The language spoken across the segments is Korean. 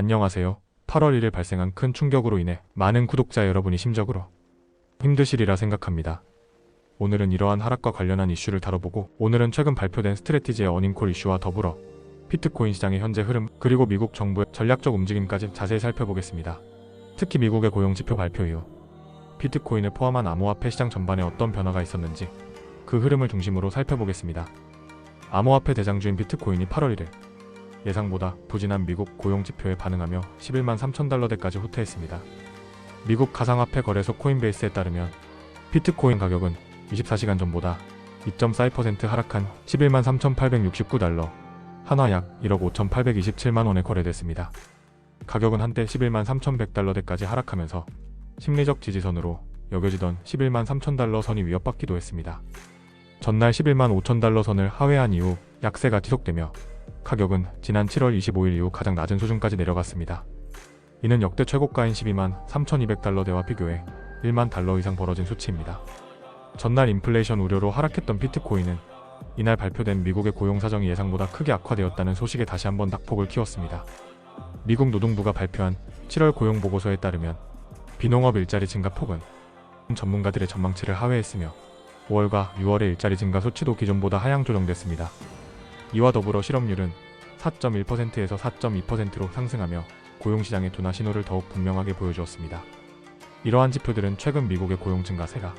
안녕하세요. 8월 1일 발생한 큰 충격으로 인해 많은 구독자 여러분이 심적으로 힘드시리라 생각합니다. 오늘은 이러한 하락과 관련한 이슈를 다뤄보고, 오늘은 최근 발표된 스트래티지의 어닝콜 이슈와 더불어 비트코인 시장의 현재 흐름, 그리고 미국 정부의 전략적 움직임까지 자세히 살펴보겠습니다. 특히 미국의 고용지표 발표 이후 비트코인을 포함한 암호화폐 시장 전반에 어떤 변화가 있었는지 그 흐름을 중심으로 살펴보겠습니다. 암호화폐 대장주인 비트코인이 8월 1일 예상보다 부진한 미국 고용지표에 반응하며 11만 3천 달러대까지 후퇴했습니다. 미국 가상화폐 거래소 코인베이스에 따르면 비트코인 가격은 24시간 전보다 2.4% 하락한 11만 3,869달러, 한화 약 1억 5,827만 원에 거래됐습니다. 가격은 한때 11만 3,100달러대까지 하락하면서 심리적 지지선으로 여겨지던 11만 3천 달러 선이 위협받기도 했습니다. 전날 11만 5천 달러 선을 하회한 이후 약세가 지속되며 가격은 지난 7월 25일 이후 가장 낮은 수준까지 내려갔습니다. 이는 역대 최고가인 12만 3,200달러대와 비교해 1만 달러 이상 벌어진 수치입니다. 전날 인플레이션 우려로 하락했던 비트코인은 이날 발표된 미국의 고용 사정이 예상보다 크게 악화되었다는 소식에 다시 한번 낙폭을 키웠습니다. 미국 노동부가 발표한 7월 고용 보고서에 따르면 비농업 일자리 증가 폭은 전문가들의 전망치를 하회했으며 5월과 6월의 일자리 증가 수치도 기존보다 하향 조정됐습니다. 이와 더불어 실업률은 4.1%에서 4.2%로 상승하며 고용시장의 둔화 신호를 더욱 분명하게 보여주었습니다. 이러한 지표들은 최근 미국의 고용 증가세가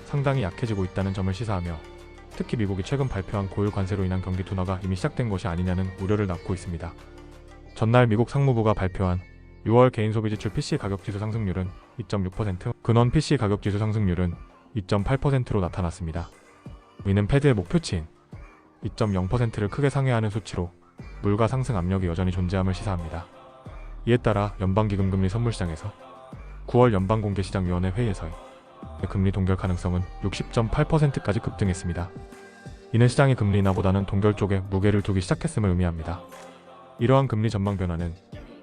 상당히 약해지고 있다는 점을 시사하며, 특히 미국이 최근 발표한 고율 관세로 인한 경기 둔화가 이미 시작된 것이 아니냐는 우려를 낳고 있습니다. 전날 미국 상무부가 발표한 6월 개인 소비지출 PC 가격지수 상승률은 2.6%, 근원 PC 가격지수 상승률은 2.8%로 나타났습니다. 이는 패드의 목표치인 2.0%를 크게 상회하는 수치로 물가 상승 압력이 여전히 존재함을 시사합니다. 이에 따라 연방기금금리 선물시장에서 9월 연방공개시장위원회 회의에서의 금리 동결 가능성은 60.8%까지 급등했습니다. 이는 시장이 금리 인하보다는 동결 쪽에 무게를 두기 시작했음을 의미합니다. 이러한 금리 전망 변화는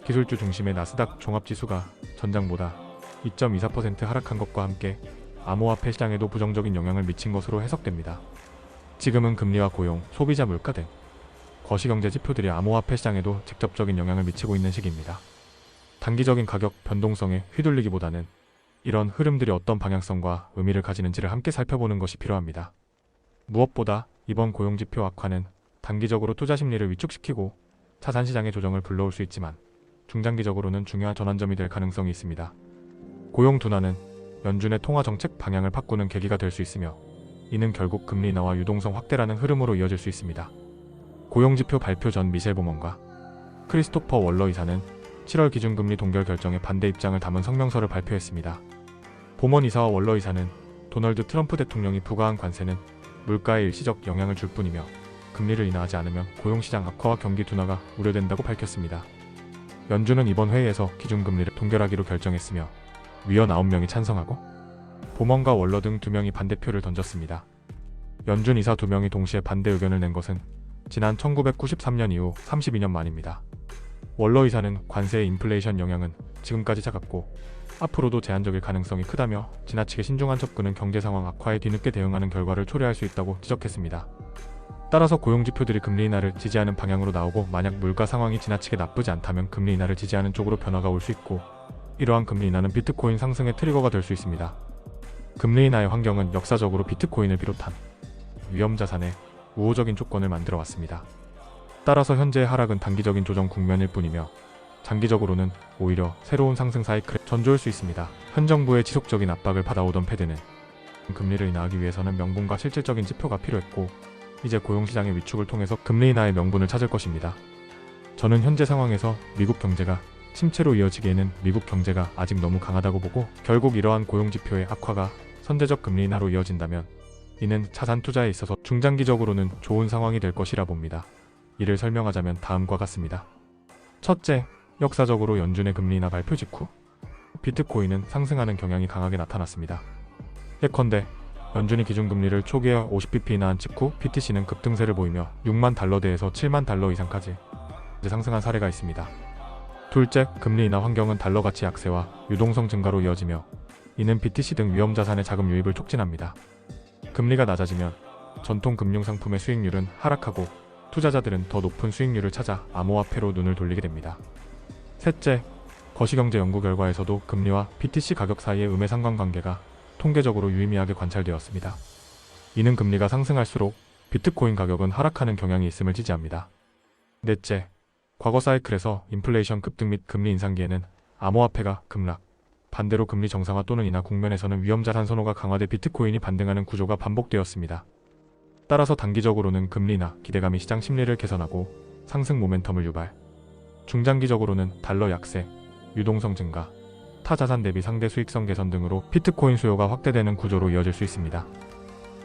기술주 중심의 나스닥 종합지수가 전장보다 2.24% 하락한 것과 함께 암호화폐 시장에도 부정적인 영향을 미친 것으로 해석됩니다. 지금은 금리와 고용, 소비자 물가 등 거시경제 지표들이 암호화폐 시장에도 직접적인 영향을 미치고 있는 시기입니다. 단기적인 가격 변동성에 휘둘리기보다는 이런 흐름들이 어떤 방향성과 의미를 가지는지를 함께 살펴보는 것이 필요합니다. 무엇보다 이번 고용지표 악화는 단기적으로 투자 심리를 위축시키고 자산시장의 조정을 불러올 수 있지만 중장기적으로는 중요한 전환점이 될 가능성이 있습니다. 고용 둔화는 연준의 통화 정책 방향을 바꾸는 계기가 될 수 있으며, 이는 결국 금리 인하와 유동성 확대라는 흐름으로 이어질 수 있습니다. 고용지표 발표 전 미셸 보먼과 크리스토퍼 월러 이사는 7월 기준금리 동결 결정에 반대 입장을 담은 성명서를 발표했습니다. 보먼 이사와 월러 이사는 도널드 트럼프 대통령이 부과한 관세는 물가에 일시적 영향을 줄 뿐이며 금리를 인하하지 않으면 고용시장 악화와 경기 둔화가 우려된다고 밝혔습니다. 연준은 이번 회의에서 기준금리를 동결하기로 결정했으며 위원 9명이 찬성하고 보먼과 월러 등 2명이 반대표를 던졌습니다. 연준 이사 2명이 동시에 반대 의견을 낸 것은 지난 1993년 이후 32년 만입니다. 월러 이사는 관세의 인플레이션 영향은 지금까지 작았고 앞으로도 제한적일 가능성이 크다며 지나치게 신중한 접근은 경제 상황 악화에 뒤늦게 대응하는 결과를 초래할 수 있다고 지적했습니다. 따라서 고용지표들이 금리 인하를 지지하는 방향으로 나오고, 만약 물가 상황이 지나치게 나쁘지 않다면 금리 인하를 지지하는 쪽으로 변화가 올 수 있고, 이러한 금리 인하는 비트코인 상승의 트리거가 될 수 있습니다. 금리 인하의 환경은 역사적으로 비트코인을 비롯한 위험자산에 우호적인 조건을 만들어 왔습니다. 따라서 현재의 하락은 단기적인 조정 국면일 뿐이며 장기적으로는 오히려 새로운 상승 사이클에 전조할 수 있습니다. 현 정부의 지속적인 압박을 받아오던 패드는 금리를 인하하기 위해서는 명분과 실질적인 지표가 필요했고, 이제 고용시장의 위축을 통해서 금리 인하의 명분을 찾을 것입니다. 저는 현재 상황에서 미국 경제가 침체로 이어지기에는 미국 경제가 아직 너무 강하다고 보고, 결국 이러한 고용지표의 악화가 선제적 금리 인하로 이어진다면 이는 자산 투자에 있어서 중장기적으로는 좋은 상황이 될 것이라 봅니다. 이를 설명하자면 다음과 같습니다. 첫째, 역사적으로 연준의 금리 인하 발표 직후 비트코인은 상승하는 경향이 강하게 나타났습니다. 예컨대 연준이 기준금리를 초기에 50bp 인하한 직후 BTC는 급등세를 보이며 6만 달러대에서 7만 달러 이상까지 상승한 사례가 있습니다. 둘째, 금리 인하 환경은 달러 가치 약세와 유동성 증가로 이어지며 이는 BTC 등 위험자산의 자금 유입을 촉진합니다. 금리가 낮아지면 전통 금융상품의 수익률은 하락하고 투자자들은 더 높은 수익률을 찾아 암호화폐로 눈을 돌리게 됩니다. 셋째, 거시경제 연구 결과에서도 금리와 BTC 가격 사이의 음의 상관관계가 통계적으로 유의미하게 관찰되었습니다. 이는 금리가 상승할수록 비트코인 가격은 하락하는 경향이 있음을 지지합니다. 넷째, 과거 사이클에서 인플레이션 급등 및 금리 인상기에는 암호화폐가 급락, 반대로 금리 정상화 또는 인하 국면에서는 위험자산 선호가 강화돼 비트코인이 반등하는 구조가 반복되었습니다. 따라서 단기적으로는 금리 인하 기대감이 시장 심리를 개선하고 상승 모멘텀을 유발, 중장기적으로는 달러 약세, 유동성 증가, 타자산 대비 상대 수익성 개선 등으로 비트코인 수요가 확대되는 구조로 이어질 수 있습니다.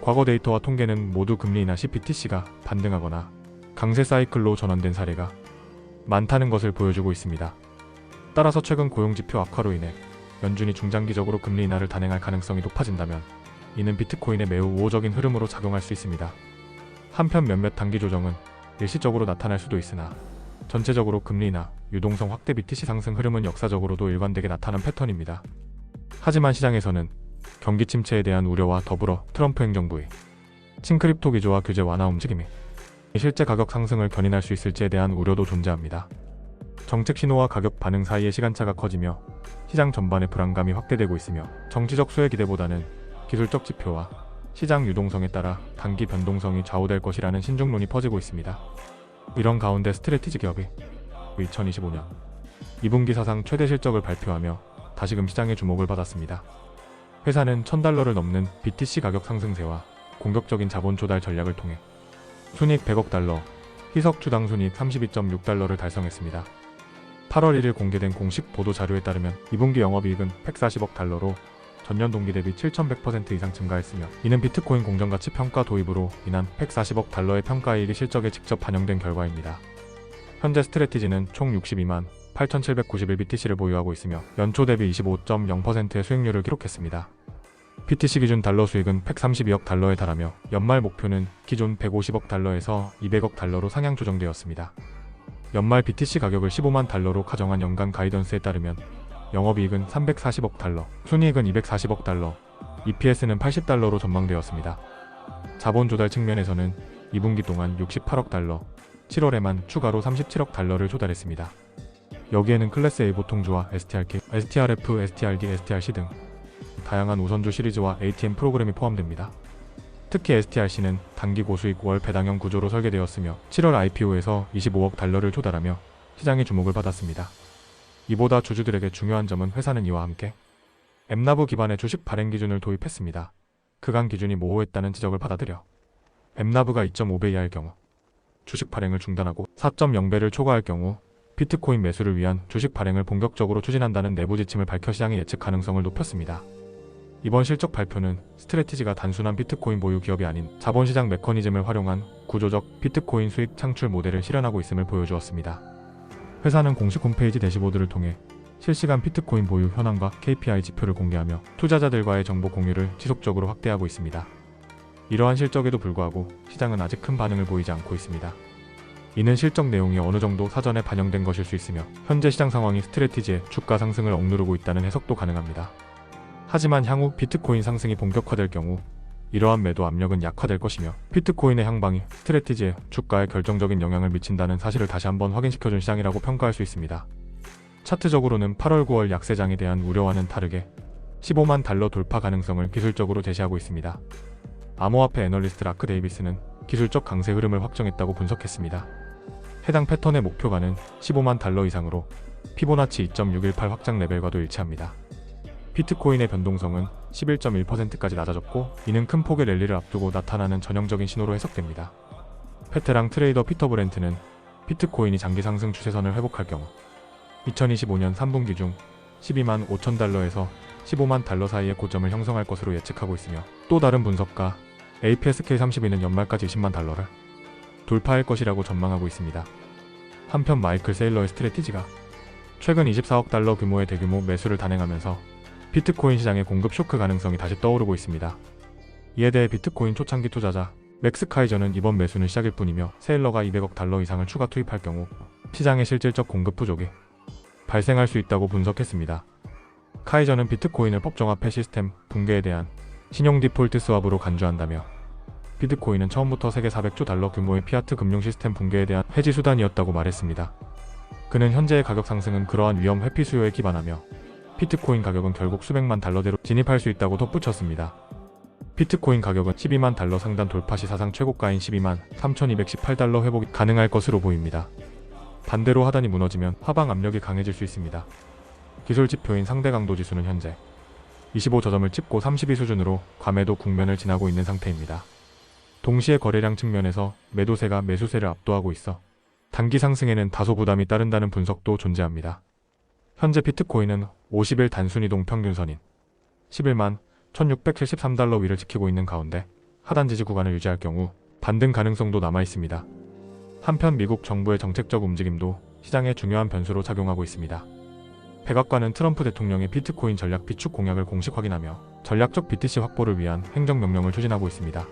과거 데이터와 통계는 모두 금리 인하 시 BTC가 반등하거나 강세 사이클로 전환된 사례가 많다는 것을 보여주고 있습니다. 따라서 최근 고용지표 악화로 인해 연준이 중장기적으로 금리 인하를 단행할 가능성이 높아진다면 이는 비트코인에 매우 우호적인 흐름으로 작용할 수 있습니다. 한편 몇몇 단기 조정은 일시적으로 나타날 수도 있으나 전체적으로 금리 인하, 유동성 확대 BTC 상승 흐름은 역사적으로도 일관되게 나타난 패턴입니다. 하지만 시장에서는 경기 침체에 대한 우려와 더불어 트럼프 행정부의 친크립토 기조와 규제 완화 움직임이 실제 가격 상승을 견인할 수 있을지에 대한 우려도 존재합니다. 정책 신호와 가격 반응 사이의 시간차가 커지며 시장 전반의 불안감이 확대되고 있으며 정치적 수혜 기대보다는 기술적 지표와 시장 유동성에 따라 단기 변동성이 좌우될 것이라는 신중론이 퍼지고 있습니다. 이런 가운데 스트래티지 기업이 2025년 2분기 사상 최대 실적을 발표하며 다시금 시장의 주목을 받았습니다. 회사는 $1,000를 넘는 BTC 가격 상승세와 공격적인 자본 조달 전략을 통해 순이익 $100억, 희석 주당 순이익 $32.6를 달성했습니다. 8월 1일 공개된 공식 보도 자료에 따르면 2분기 영업이익은 $140억, 전년 동기 대비 7,100% 이상 증가했으며 이는 비트코인 공정가치 평가 도입으로 인한 $140억의 평가이익이 실적에 직접 반영된 결과입니다. 현재 스트래티지는 총 62만 8,791BTC를 보유하고 있으며 연초 대비 25.0%의 수익률을 기록했습니다. BTC 기준 달러 수익은 $132억 달하며 연말 목표는 기존 $150억 $200억 상향 조정되었습니다. 연말 BTC 가격을 $15만 가정한 연간 가이던스에 따르면 영업이익은 $340억, 순이익은 $240억, EPS는 $80로 전망되었습니다. 자본 조달 측면에서는 2분기 동안 $68억, 7월에만 추가로 $37억 조달했습니다. 여기에는 클래스 A 보통주와 STRK, STRF, STRD, STRC 등 다양한 우선주 시리즈와 ATM 프로그램이 포함됩니다. 특히 STRC는 단기 고수익 월 배당형 구조로 설계되었으며 7월 IPO에서 $25억 조달하며 시장의 주목을 받았습니다. 이보다 주주들에게 중요한 점은 회사는 이와 함께 엠나브 기반의 주식 발행 기준을 도입했습니다. 그간 기준이 모호했다는 지적을 받아들여 엠나브가 2.5배 이하일 경우 주식 발행을 중단하고 4.0배를 초과할 경우 비트코인 매수를 위한 주식 발행을 본격적으로 추진한다는 내부 지침을 밝혀 시장의 예측 가능성을 높였습니다. 이번 실적 발표는 스트래티지가 단순한 비트코인 보유 기업이 아닌 자본시장 메커니즘을 활용한 구조적 비트코인 수익 창출 모델을 실현하고 있음을 보여주었습니다. 회사는 공식 홈페이지 대시보드를 통해 실시간 비트코인 보유 현황과 KPI 지표를 공개하며 투자자들과의 정보 공유를 지속적으로 확대하고 있습니다. 이러한 실적에도 불구하고 시장은 아직 큰 반응을 보이지 않고 있습니다. 이는 실적 내용이 어느 정도 사전에 반영된 것일 수 있으며 현재 시장 상황이 스트래티지의 주가 상승을 억누르고 있다는 해석도 가능합니다. 하지만 향후 비트코인 상승이 본격화될 경우 이러한 매도 압력은 약화될 것이며 비트코인의 향방이 스트래티지의 주가에 결정적인 영향을 미친다는 사실을 다시 한번 확인시켜준 시장이라고 평가할 수 있습니다. 차트적으로는 8월 9월 약세장에 대한 우려와는 다르게 $15만 돌파 가능성을 기술적으로 제시하고 있습니다. 암호화폐 애널리스트 라크 데이비스는 기술적 강세 흐름을 확정했다고 분석했습니다. 해당 패턴의 목표가는 $15만 이상으로 피보나치 2.618 확장 레벨과도 일치합니다. 비트코인의 변동성은 11.1%까지 낮아졌고 이는 큰 폭의 랠리를 앞두고 나타나는 전형적인 신호로 해석됩니다. 베테랑 트레이더 피터 브렌트는 비트코인이 장기 상승 추세선을 회복할 경우 2025년 3분기 중 $12만 5천 $15만 사이의 고점을 형성할 것으로 예측하고 있으며 또 다른 분석가 APSK32는 연말까지 $20만 돌파할 것이라고 전망하고 있습니다. 한편 마이클 세일러의 스트래티지가 최근 $24억 규모의 대규모 매수를 단행하면서 비트코인 시장의 공급 쇼크 가능성이 다시 떠오르고 있습니다. 이에 대해 비트코인 초창기 투자자 맥스 카이저는 이번 매수는 시작일 뿐이며 세일러가 $200억 이상을 추가 투입할 경우 시장의 실질적 공급 부족이 발생할 수 있다고 분석했습니다. 카이저는 비트코인을 법정화폐 시스템 붕괴에 대한 신용 디폴트 스왑으로 간주한다며 비트코인은 처음부터 세계 $400조 규모의 피아트 금융 시스템 붕괴에 대한 해지 수단이었다고 말했습니다. 그는 현재의 가격 상승은 그러한 위험 회피 수요에 기반하며 비트코인 가격은 결국 수백만 달러대로 진입할 수 있다고 덧붙였습니다. 비트코인 가격은 12만 달러 상단 돌파 시 사상 최고가인 12만 3,218달러 회복이 가능할 것으로 보입니다. 반대로 하단이 무너지면 하방 압력이 강해질 수 있습니다. 기술 지표인 상대 강도 지수는 현재 25 저점을 찍고 32 수준으로 과매도 국면을 지나고 있는 상태입니다. 동시에 거래량 측면에서 매도세가 매수세를 압도하고 있어 단기 상승에는 다소 부담이 따른다는 분석도 존재합니다. 현재 비트코인은 50일 단순이동 평균선인 11만 1673달러 위를 지키고 있는 가운데 하단 지지 구간을 유지할 경우 반등 가능성도 남아 있습니다. 한편 미국 정부의 정책적 움직임도 시장에 중요한 변수로 작용하고 있습니다. 백악관은 트럼프 대통령의 비트코인 전략 비축 공약을 공식 확인하며 전략적 BTC 확보를 위한 행정명령을 추진하고 있습니다.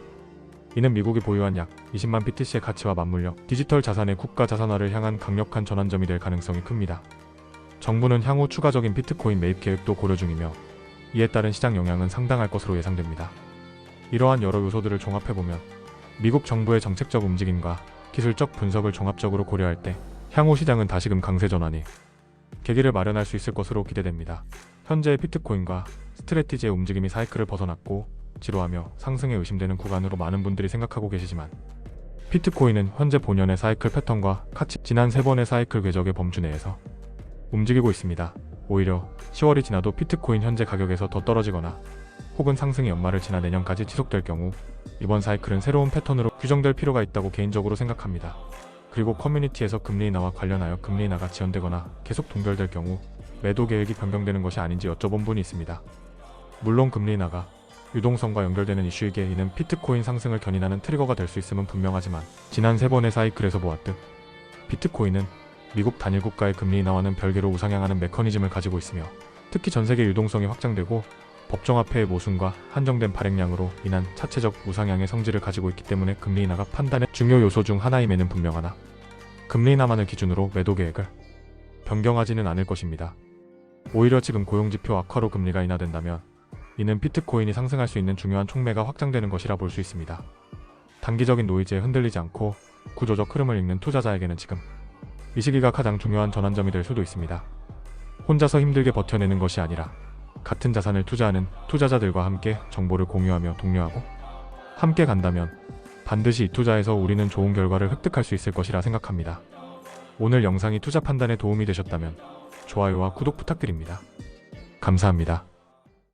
이는 미국이 보유한 약 20만 BTC의 가치와 맞물려 디지털 자산의 국가 자산화를 향한 강력한 전환점이 될 가능성이 큽니다. 정부는 향후 추가적인 비트코인 매입 계획도 고려 중이며 이에 따른 시장 영향은 상당할 것으로 예상됩니다. 이러한 여러 요소들을 종합해보면 미국 정부의 정책적 움직임과 기술적 분석을 종합적으로 고려할 때 향후 시장은 다시금 강세 전환이 계기를 마련할 수 있을 것으로 기대됩니다. 현재의 비트코인과 스트래티지의 움직임이 사이클을 벗어났고 지루하며 상승에 의심되는 구간으로 많은 분들이 생각하고 계시지만 비트코인은 현재 본연의 사이클 패턴과 같이 지난 3번의 사이클 궤적의 범주 내에서 움직이고 있습니다. 오히려 10월이 지나도 비트코인 현재 가격에서 더 떨어지거나 혹은 상승의 연말을 지나 내년까지 지속될 경우 이번 사이클은 새로운 패턴으로 규정될 필요가 있다고 개인적으로 생각합니다. 그리고 커뮤니티에서 금리 인하와 관련하여 금리 인하가 지연되거나 계속 동결될 경우 매도 계획이 변경되는 것이 아닌지 여쭤본 분이 있습니다. 물론 금리 인하가 유동성과 연결되는 이슈이기에 이는 비트코인 상승을 견인하는 트리거가 될 수 있음은 분명하지만 지난 3번의 사이클에서 보았듯 비트코인은 미국 단일 국가의 금리 인하와는 별개로 우상향하는 메커니즘을 가지고 있으며 특히 전세계 유동성이 확장되고 법정화폐의 모순과 한정된 발행량으로 인한 차체적 우상향의 성질을 가지고 있기 때문에 금리 인하가 판단의 중요 요소 중 하나임에는 분명하나 금리 인하만을 기준으로 매도 계획을 변경하지는 않을 것입니다. 오히려 지금 고용지표 악화로 금리가 인하된다면 이는 비트코인이 상승할 수 있는 중요한 촉매가 확장되는 것이라 볼 수 있습니다. 단기적인 노이즈에 흔들리지 않고 구조적 흐름을 읽는 투자자에게는 지금 이 시기가 가장 중요한 전환점이 될 수도 있습니다. 혼자서 힘들게 버텨내는 것이 아니라 같은 자산을 투자하는 투자자들과 함께 정보를 공유하며 독려하고 함께 간다면 반드시 이 투자에서 우리는 좋은 결과를 획득할 수 있을 것이라 생각합니다. 오늘 영상이 투자 판단에 도움이 되셨다면 좋아요와 구독 부탁드립니다. 감사합니다.